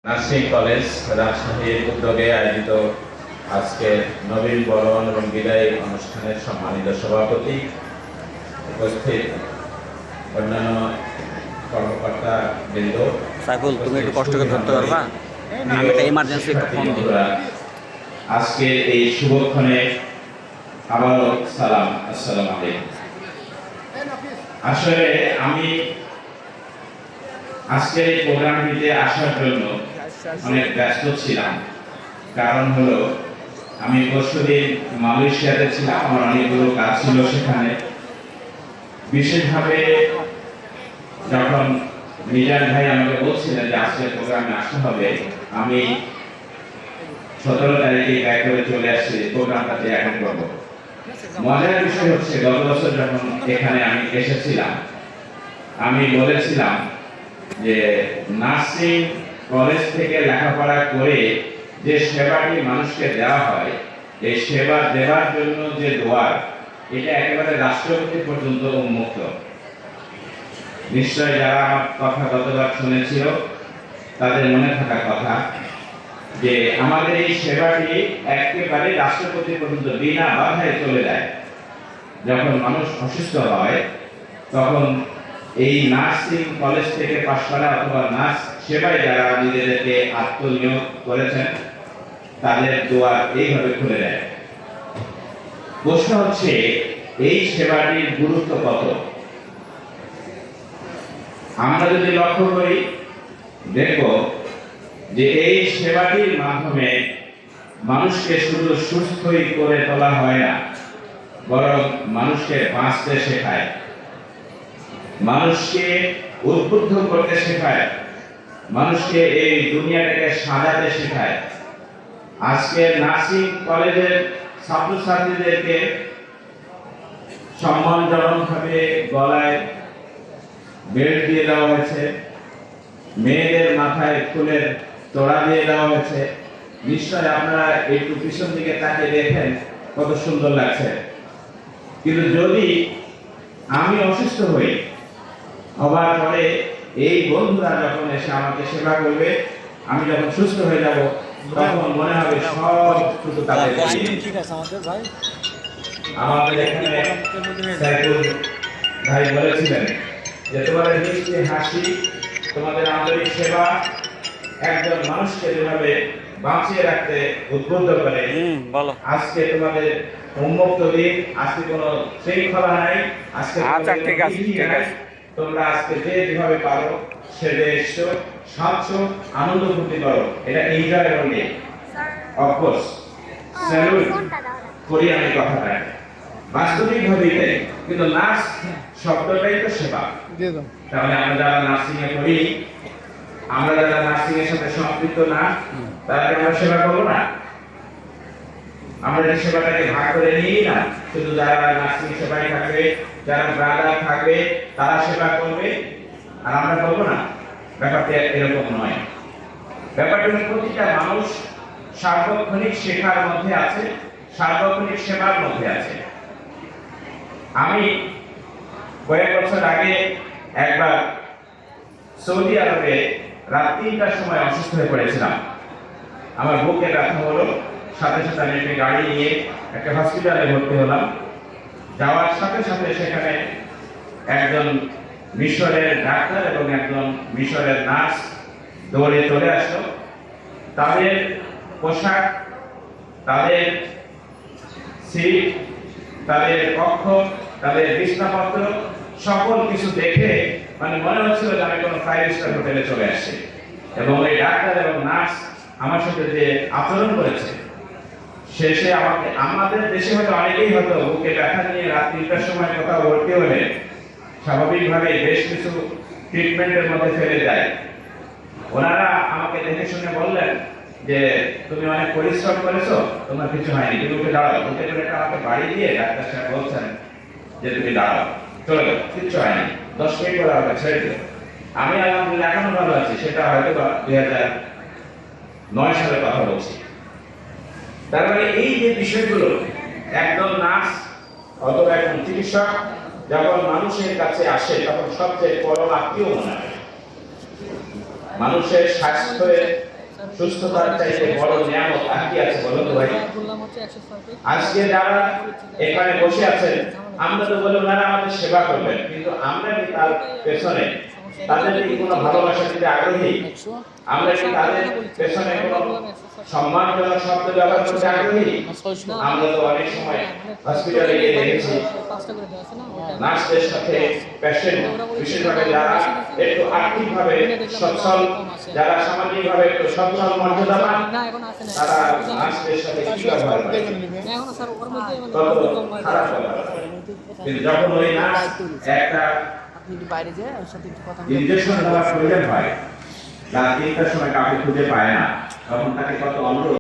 Nursing college রাজশাহীর উদ্যোগে আয়োজিত আজকে নবীন বরণ এবং বিদায় অনুষ্ঠানের সম্মানিত সভাপতি, উপস্থিত অন্যান্য কর্মকর্তা বৃন্দ, সাইফুল, তুমি একটু কষ্ট করে ধরতে পারবা? আমি একটা ইমার্জেন্সি ফোন দিই। আজকে এই শুভক্ষণে আবারও সালাম, আসসালামু আলাইকুম। আসলে আমি আজকে এই প্রোগ্রামটিতে আসার জন্য অনেক ব্যস্ত ছিলাম। কারণ হলো, আমি পরশুদিন মালয়েশিয়াতে ছিলাম, আমার অনেকগুলো কাজ ছিল সেখানে। বিশেষভাবে যখন মিজান ভাই আমাকে বলছিলেন যে আজকে প্রোগ্রামে আসতে হবে, আমি 17 তারিখে ব্যাক করে চলে আসছি প্রোগ্রামটাতে অ্যাটেন্ড করবো। মজার বিষয় হচ্ছে, গত বছর যখন এখানে আমি এসেছিলাম, আমি বলেছিলাম যে নার্সিং কলেজ থেকে লেখাপড়া করে যে সেবাটি মানুষকে দেওয়া হয়, এই সেবা দেওয়ার জন্য যে দোয়ার, এটা একেবারে রাষ্ট্রপতি পর্যন্ত উন্মুক্ত। নিশ্চয় যারা আমার কথা গতবার শুনেছিল তাদের মনে থাকার কথা যে আমাদের এই সেবাটি একেবারে রাষ্ট্রপতি পর্যন্ত বিনা বাধায় চলে যায়। যখন মানুষ অসুস্থ হয় তখন এই নার্সিং কলেজ থেকে পাশ করা অথবা নার্স সেবায় যারা নিজেদেরকে আত্মনিয়োগ করেছেন তাদের দোয়ার এইভাবে খুলে দেয়। প্রশ্ন হচ্ছে, এই সেবাটির গুরুত্ব কত? আমরা যদি লক্ষ্য করি, দেখব যে এই সেবাটির মাধ্যমে মানুষকে শুধু সুস্থই করে তোলা হয় না, বরং মানুষকে বাঁচতে শেখায়, মানুষকে উদ্বুদ্ধ করতে শেখায়, মানুষকে এই দুনিয়াটাকে সাজাতে শেখায়। আজকে নার্সিং কলেজের ছাত্রছাত্রীদেরকে সম্মানজনকভাবে গলায় বেল্ট দিয়ে দেওয়া হয়েছে, মেয়েদের মাথায় ফুলের তোড়া দিয়ে দেওয়া হয়েছে। নিশ্চয় আপনারা একটু পিছন দিকে তাকিয়ে দেখেন কত সুন্দর লাগছে। কিন্তু যদি আমি অসুস্থ হই, হবার পরে এই বন্ধুরা যখন এসে আমাকে সেবা করবে, আমি যখন সুস্থ হয়ে যাব, তখন মনে হবে সব কিছু তাদের ঠিক আছে আমাদের ভাই। আমাদের এখানে সাইফুল ভাই বলেছিলেন যে তোমাদের মিষ্টি হাসি, তোমাদের আন্তরিক সেবা একজন মানুষকে যেভাবে বাঁচিয়ে রাখতে উদ্বুদ্ধ করে। বলো। আজকে তোমাদের উন্মুক্ত দিন, আজকে কোনো শৃঙ্খলা নাই, আজকে আচ্ছা, ঠিক আছে, ঠিক আছে। তোমরা আজকে যে যেভাবে পারো সেটা এসছো, স্বাচ্ছ আনন্দ ফুর্তি করো, এটা এনজয়েবল ডে। অফকোর্স স্যালুট করি আমি কথাটা, বাস্তবিক ভাবেই তাই। কিন্তু নার্স শব্দটাই তো সেবা। তাহলে আমরা যারা নার্সিং এ করি, আমরা যারা নার্সিং এর সাথে সম্পৃক্ত না, তাদেরকে আমরা সেবা করবো না? আমরা এই সেবাটাকে ভাগ করে নিই না? শুধু যারা নার্সিং সেবায় থাকবে, যারা ব্রাদার থাকবে, তারা সেবা করবে আর আমরা করবো না? ব্যাপারটা এরকম নয়। ব্যাপারটা হলো, প্রতিটা মানুষ সার্বক্ষণিক শেখার মধ্যে আছে, সার্বক্ষণিক সেবার মধ্যে আছে। আমি কয়েক বছর আগে একবার সৌদি আরবে রাত 3টার সময় অসুস্থ হয়ে পড়েছিলাম। আমার বুকে ব্যথা হলো, সাথে সাথে আমি একটা গাড়ি নিয়ে একটা হসপিটালে ভর্তি হলাম। যাওয়ার সাথে সাথে সেখানে একজন মিশরের ডাক্তার এবং একজন মিশরের নার্স দৌড়ে চলে আসলো। তাদের পোশাক, তাদের সিট, তাদের কক্ষ, তাদের বিছানাপত্র সকল কিছু দেখে মানে মনে হচ্ছিল যে আমি কোনো 5 স্টার হোটেলে চলে আসছি। এবং এই ডাক্তার এবং নার্স আমার সাথে যে আচরণ করেছে, শেষে আমাকে, আমাদের দেশে হয়তো অনেকেই হয়তো বুকে ব্যথা নিয়ে রাত 3টার সময় কোথাও ভর্তি হলে স্বাভাবিকভাবে বেশ কিছু ট্রিটমেন্টের মধ্যে ফেলে যায়। ওনারা আমাকে দেখে শুনে বললেন যে তুমি অনেক পরিশ্রম করেছো, তোমার কিছু হয়নি, তুমি উঠে দাঁড়াও। উঠে করে আমাকে বাড়ি দিয়ে ডাক্তার সাহেব বলছেন যে তুমি দাঁড়াও, চলে যাও, কিচ্ছু হয়নি, 10 মিনিট পরে আমাকে ছেড়ে দিও। আমি আলহামদুলিল্লাহ এখনো ভালো আছি। সেটা হয়তো 2009 সালের কথা বলছি। তার মানে এই যে বিষয়গুলো, একজন নার্স অথবা একজন চিকিৎসক যখন মানুষের কাছে আসে, তখন সবচেয়ে পরম আত্মীয় মনে হয়। মানুষের স্বাস্থ্যের সুস্থতার চাইতে বড় নিয়ামত আর কি আছে বলো তো ভাই? আজকে যারা এখানে বসে আছেন, আমরা তো বলবো না আমাদের সেবা করবেন, কিন্তু আমরা কি তার পেছনে তাদের কি কোনো ভালোবাসা দিতে আগ্রহী? আমরা কি তাদের পেছনে কোনো সম্মানজনক শব্দ ব্যবহার করতে আগ্রহী? আমরা তো অনেক সময় হসপিটালে গিয়ে দেখেছি নার্সদের সাথে পেশেন্ট, বিশেষভাবে যারা একটু আর্থিকভাবে সচ্ছল, যারা সামাজিকভাবে একটু সচ্ছল মর্যাদাবান, তারা নার্সদের সাথে কি ব্যবহার করে? কত খারাপ ব্যবহার করে। কিন্তু যখন ওই নার্স একটা বাইরে যায় ওর সাথে একটু কথা ইনজেকশন দেওয়ার প্রয়োজন হয়, রাত 3টার সময় কাউকে খুঁজে পায় না, তখন তাকে কত অনুরোধ